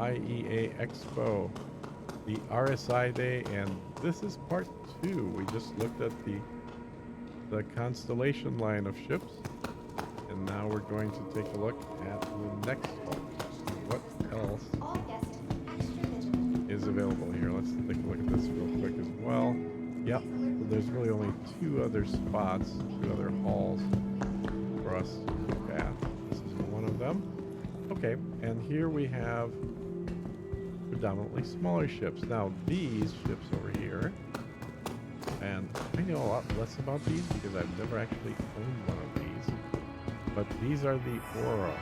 IAE Expo, the RSI day, and this is part 2. We just looked at the constellation line of ships, and now we're going to take a look at the next one. What else is available here? Let's take a look at this real quick as well. Yep, so there's really only 2 other spots, 2 other halls for us to look at. This is one of them. Okay, and here we have predominantly smaller ships. Now these ships over here, and I know a lot less about these because I've never actually owned one of these, but these are the Aurora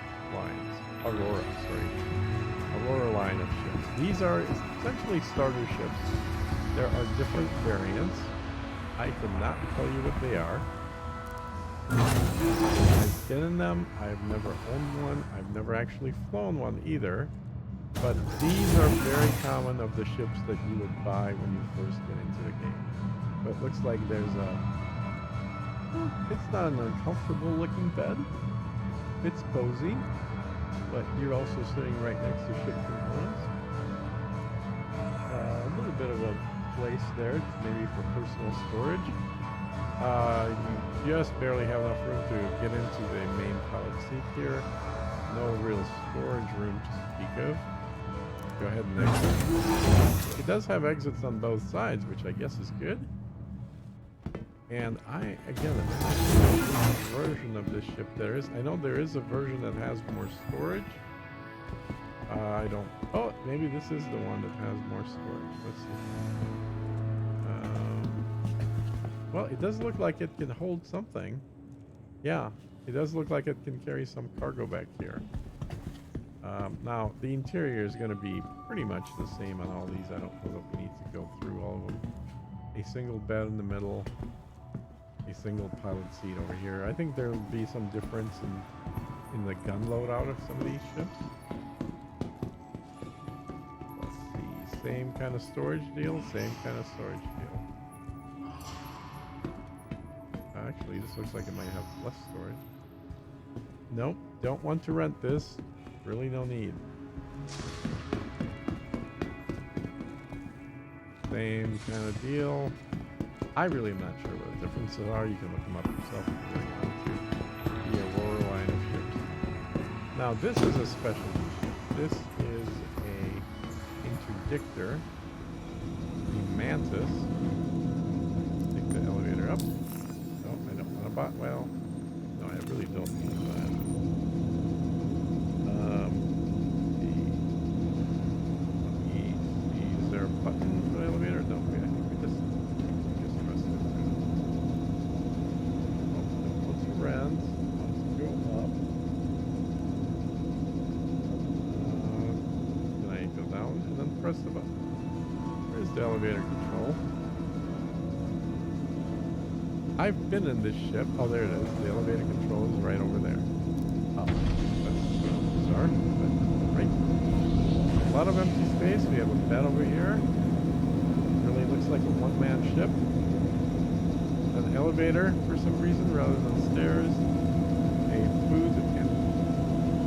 line of ships. These are essentially starter ships. There are different variants. I cannot tell you what they are. I've been in them. I've never owned one. I've never actually flown one either. But these are very common of the ships that you would buy when you first get into the game. But it looks like there's it's not an uncomfortable looking bed. It's cozy, but you're also sitting right next to ship components. A little bit of a place there, maybe for personal storage. You just barely have enough room to get into the main pilot seat here. No real storage room to speak of. Go ahead and exit. It does have exits on both sides, which I guess is good. And again, I'm not sure which version of this ship there is. I know there is a version that has more storage. Oh, maybe this is the one that has more storage. Let's see. Well, it does look like it can hold something. Yeah, it does look like it can carry some cargo back here. Now, the interior is going to be pretty much the same on all these. I don't know that we need to go through all of them. A single bed in the middle. A single pilot seat over here. I think there will be some difference in the gun loadout of some of these ships. Let's see. Same kind of storage deal. Same kind of storage deal. Actually, this looks like it might have less storage. Nope. Don't want to rent this. Really no need. Same kind of deal. I really am not sure what the differences are. You can look them up yourself if you really want to. The Aurora line of ships. Now this is a specialty ship. This is a Interdictor, the Mantis. Take the elevator up. No, I don't want to buy. Well, no, I really don't need that. Is there a button for the elevator? No, I think we just press it. Let's rent. Let's go up. Can I go down and then press the button? Where's the elevator control? I've been in this ship. Oh, there it is. The elevator control is right over there. Oh, that's bizarre, but right. A lot of empty space. We have a bed over here. Really looks like a one-man ship. An elevator for some reason rather than stairs. A food and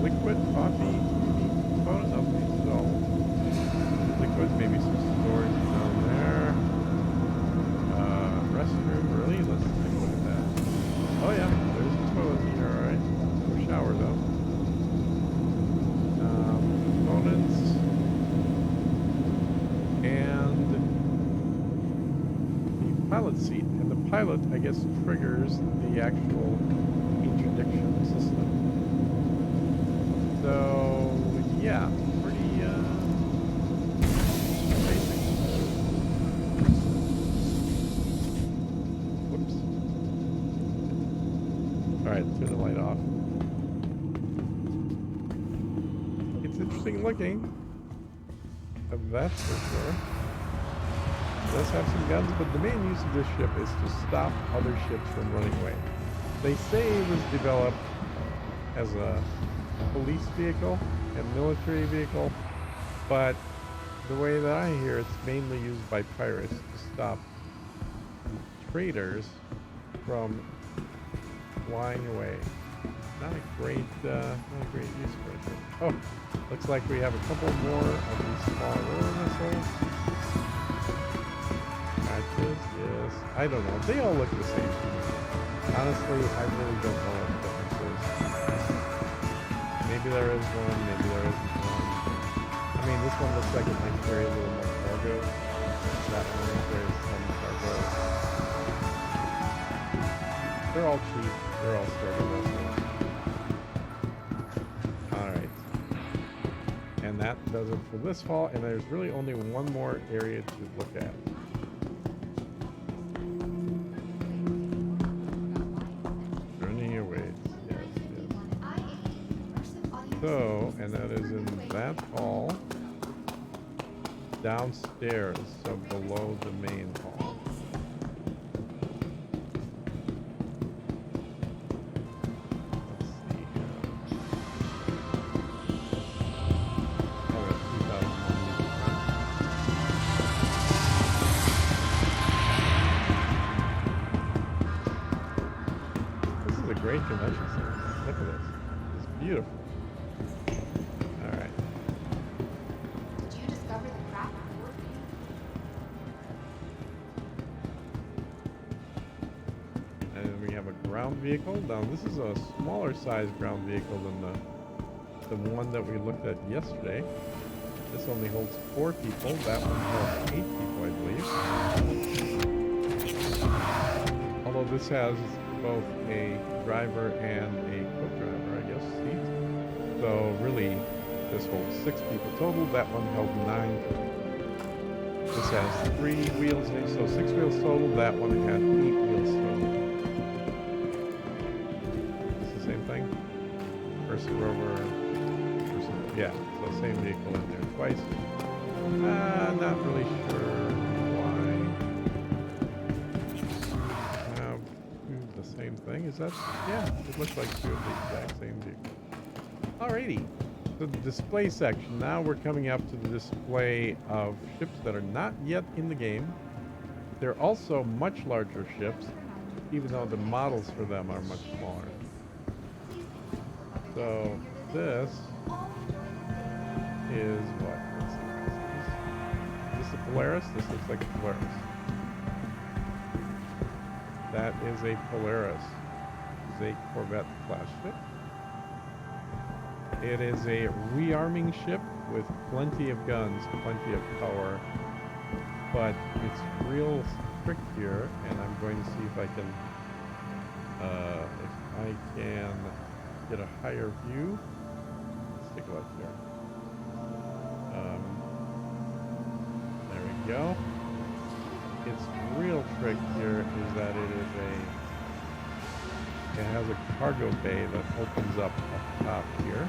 liquid coffee component. Oh, this is all liquid. Maybe some storage down there. Restroom. Really? Let's take a look at that. Oh yeah, there's a toilet here. All right. No shower though. Components. And the pilot seat, and the pilot, I guess, triggers the actual interdiction system. So yeah, pretty basic. Whoops. All right, turn the light off. It's interesting looking. That's for sure. It does have some guns, but the main use of this ship is to stop other ships from running away. They say it was developed as a police vehicle and military vehicle, but the way that I hear it's mainly used by pirates to stop traders from flying away. not a great use for it. Oh, looks like we have a couple more of these small roller missiles. Matches, yes. I don't know. They all look the same to me. Honestly, I really don't know what the difference is. Maybe there is one, maybe there isn't one. I mean, this one looks like it might carry a little more cargo. That one carries some cargo. They're all cheap. They're all starter vessels. Alright. And that does it for this fall, and there's really only one more area to look at. Turning your ways. Yes, yes. So, and that is in that hall. Downstairs, so below the main hall. Let's see here. Oh, that's 2,000 meters. This is a great convention center. Look at this. It's beautiful. Vehicle. Now this is a smaller size ground vehicle than the one that we looked at yesterday. This only holds 4 people. That one holds 8 people, I believe. Although this has both a driver and a co-driver, I guess, seat. So really, this holds 6 people total. That one held 9 people. This has 3 wheels, so 6 wheels total. That one had 8 wheels total. Perseus rover, yeah, so same vehicle in there twice. Not really sure why. The same thing, is that? Yeah, it looks like 2 of the exact same vehicle. Alrighty, so the display section. Now we're coming up to the display of ships that are not yet in the game. They're also much larger ships, even though the models for them are much smaller. So this is what? Let's see. Is this a Polaris? This looks like a Polaris. That is a Polaris. It's a Corvette class ship. It is a rearming ship with plenty of guns, plenty of power, but it's real strict here, and I'm going to see if I can get a higher view. Let's take a look here. There we go. Its real trick here is that it has a cargo bay that opens up top here,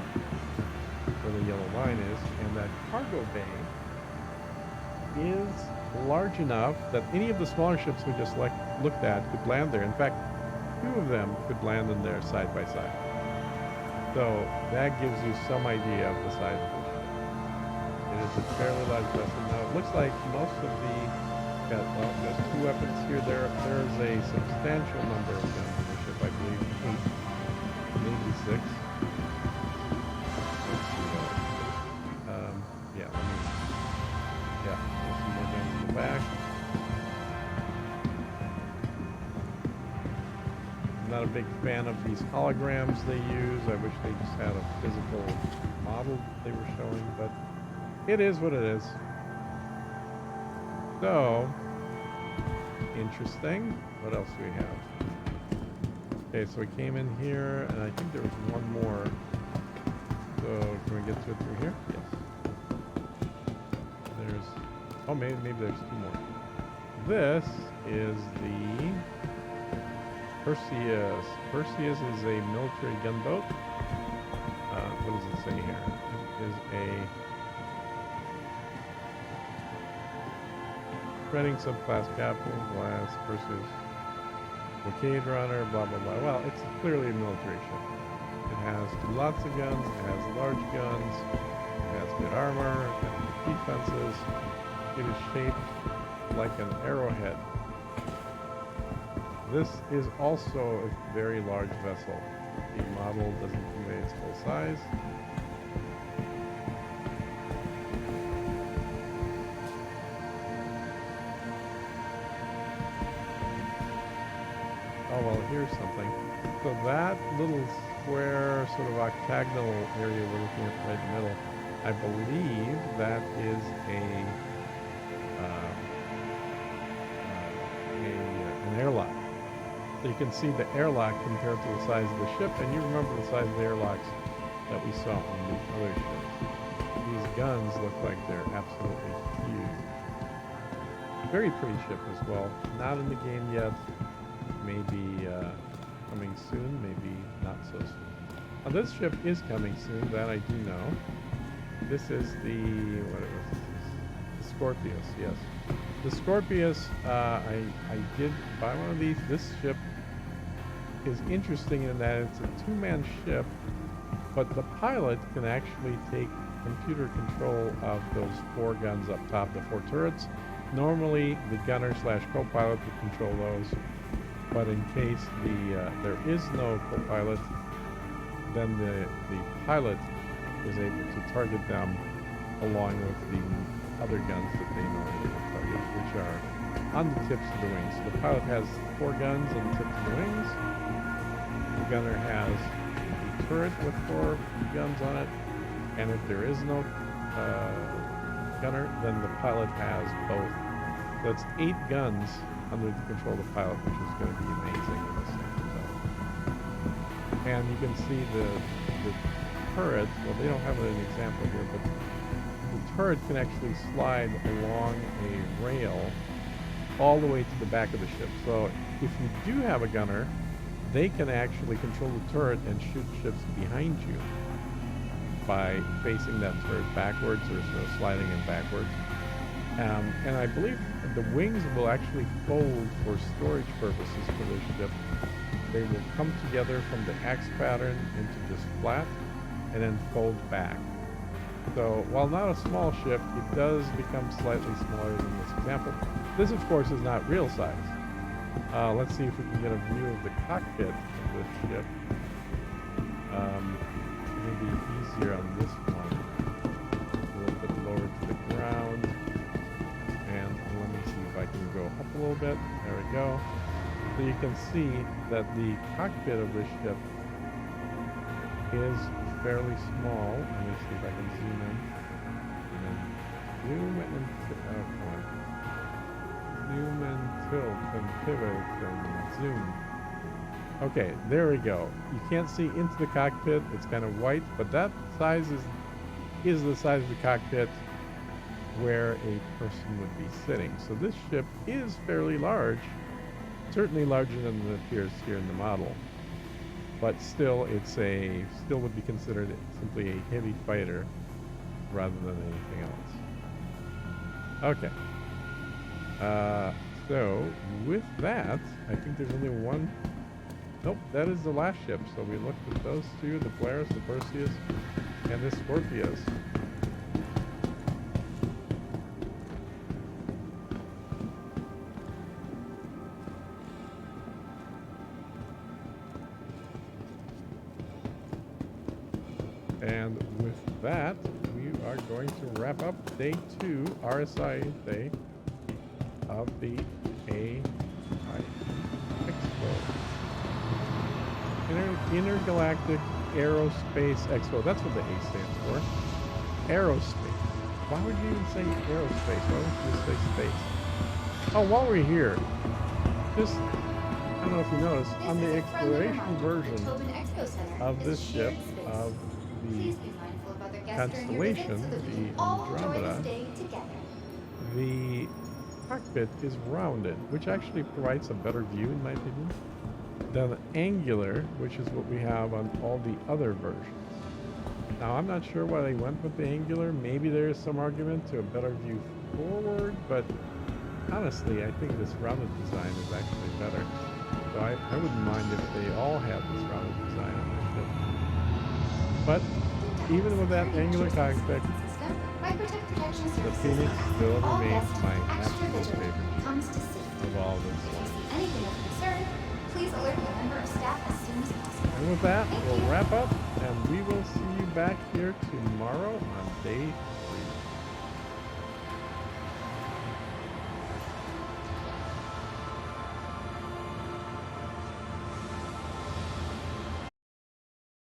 where the yellow line is, and that cargo bay is large enough that any of the smaller ships we just looked at could land there. In fact, 2 of them could land in there side by side. So that gives you some idea of the size of the ship. It is a fairly large vessel. Now it looks like most of there's 2 weapons here. There's a substantial number of guns in the ship. I believe 8, maybe 6. Let's see what. There's some more guns in the back. Not a big fan of these holograms they use. I wish they just had a physical model they were showing, but it is what it is. So, interesting. What else do we have? Okay, so we came in here, and I think there was one more. So, can we get to it through here? Yes. Maybe there's 2 more. This is the Perseus. Perseus is a military gunboat. What does it say here? It is a spreading subclass captain, glass, Perseus, blockade runner, blah blah blah. Well, it's clearly a military ship. It has lots of guns. It has large guns. It has good armor. It has defenses. It is shaped like an arrowhead. This is also a very large vessel. the model doesn't convey its full size. Oh, well, here's something. So that little square, sort of octagonal area we're looking at right in the middle, I believe that is an airlock. So you can see the airlock compared to the size of the ship, and you remember the size of the airlocks that we saw on the other ships. These guns look like they're absolutely huge. Very pretty ship as well. Not in the game yet. Maybe coming soon, maybe not so soon. Now this ship is coming soon, that I do know. This is the Scorpius, yes. The Scorpius, I did buy one of these. This ship is interesting in that it's a two-man ship, but the pilot can actually take computer control of those four guns up top, the four turrets. Normally, the gunner / co-pilot would control those. But in case there is no co-pilot, then the pilot is able to target them along with the other guns that they normally would target, which are on the tips of the wings. So the pilot has four guns on the tips of the wings. The gunner has a turret with four guns on it, and if there is no gunner, then the pilot has both. So it's 8 guns under the control of the pilot, which is going to be amazing when this thing comes out. And you can see the turret, well, they don't have an example here, but the turret can actually slide along a rail all the way to the back of the ship. So if you do have a gunner, they can actually control the turret and shoot ships behind you by facing that turret backwards or sort of sliding it backwards. And I believe the wings will actually fold for storage purposes for this ship. They will come together from the X pattern into this flat and then fold back. So while not a small ship, it does become slightly smaller than this example. This, of course, is not real size. Let's see if we can get a view of the cockpit of this ship. Maybe easier on this one. A little bit lower to the ground. And let me see if I can go up a little bit. There we go. So you can see that the cockpit of this ship is fairly small. Let me see if I can zoom in. And then zoom and zoom and tilt and pivot and zoom. Okay, there we go. You can't see into the cockpit. It's kind of white, but that size is the size of the cockpit where a person would be sitting. So this ship is fairly large, certainly larger than it appears here in the model. But still, still would be considered simply a heavy fighter rather than anything else. Okay. So with that, I think there's only one. Nope, that is the last ship. So we looked at those two, the Polaris, the Perseus, and the Scorpius. And with that, we are going to wrap up day 2, RSI day, of the AIE Expo. Intergalactic Aerospace Expo. That's what the A stands for. Aerospace. Why would you even say aerospace? Why wouldn't you just say space? Oh, while we're here, just, I don't know if you noticed, on the exploration version of this ship, of the constellation, the Andromeda, the cockpit is rounded, which actually provides a better view, in my opinion, than angular, which is what we have on all the other versions. Now, I'm not sure why they went with the angular. Maybe there is some argument to a better view forward, but honestly, I think this rounded design is actually better. So I wouldn't mind if they all had this rounded design on their ship. But even with that angular cockpit, the Phoenix still remains my absolute favorite of all this. Please alert the member of staff as soon as possible. And with that, we'll wrap up, and we will see you back here tomorrow on day